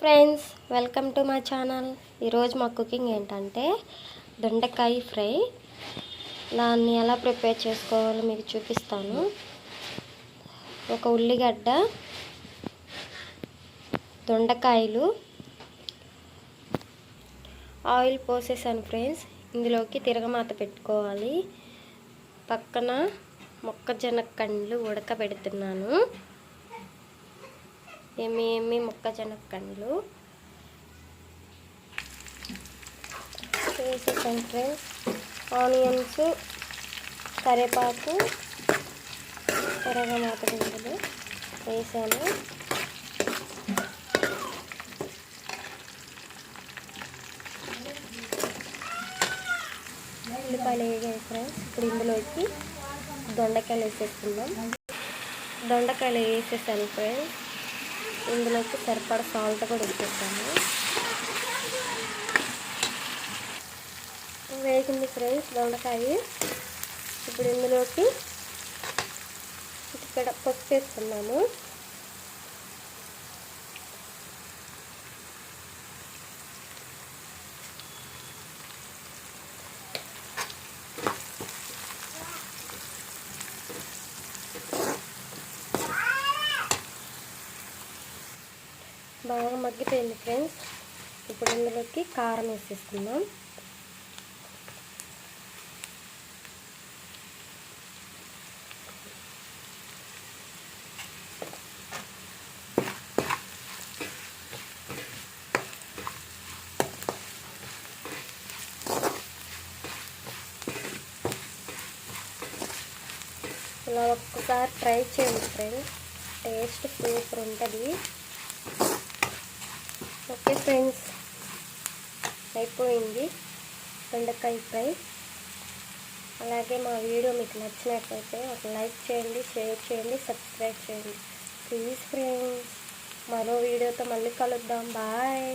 Friends, welcome to my channel. ఈరోజు మా cooking ఏంటంటే దొండకాయ ఫ్రై. దాన్ని ఎలా ప్రిపేర్ చేసుకోవాలో మీకు చూపిస్తాను. ఒక ఉల్లిగడ్డ, దొండకాయలు, ఆయిల్ పోసేసాను ఫ్రెండ్స్. ఇందులోకి తిరగమాత పెట్టుకోవాలి. పక్కన మొక్కజొన్న కండ్లు ఉడకబెడుతున్నాను. ఏమి మొక్కజొన్న కండ్లు వేసేసాను ఫ్రెండ్స్. ఆనియన్స్, కరివేపాకు, తిరగమాత గింజలు వేసాను. ఉల్లిపాయలు వేసాను ఫ్రెండ్స్. ఇప్పుడు ఇందులోకి దొండకాయలు వేసేస్తున్నాం. దొండకాయలు వేసేసాను ఫ్రెండ్స్. ఇందులోకి సరిపడా సాల్ట్ కూడా వేసేసాను. వేగింది ఫ్రెండ్స్ దొండకాయ. ఇప్పుడు ఇందులోకి ఇక్కడ పసుపు వేస్తున్నాము. బాగా మగ్గిపోయింది ఫ్రెండ్స్. ఇప్పుడు ఇందులోకి కారం వేసేస్తున్నాం. ఇలా ఒక్కసారి ట్రై చేయండి ఫ్రెండ్స్, టేస్ట్ సూపర్ ఉంటుంది. ఓకే ఫ్రెండ్స్, అయిపోయింది దొండకాయ ఫ్రై. అలాగే మా వీడియో మీకు నచ్చినట్లయితే ఒక లైక్ చేయండి, షేర్ చేయండి, సబ్స్క్రైబ్ చేయండి ప్లీజ్ ఫ్రెండ్స్. మరో వీడియోతో మళ్ళీ కలుద్దాం. బాయ్.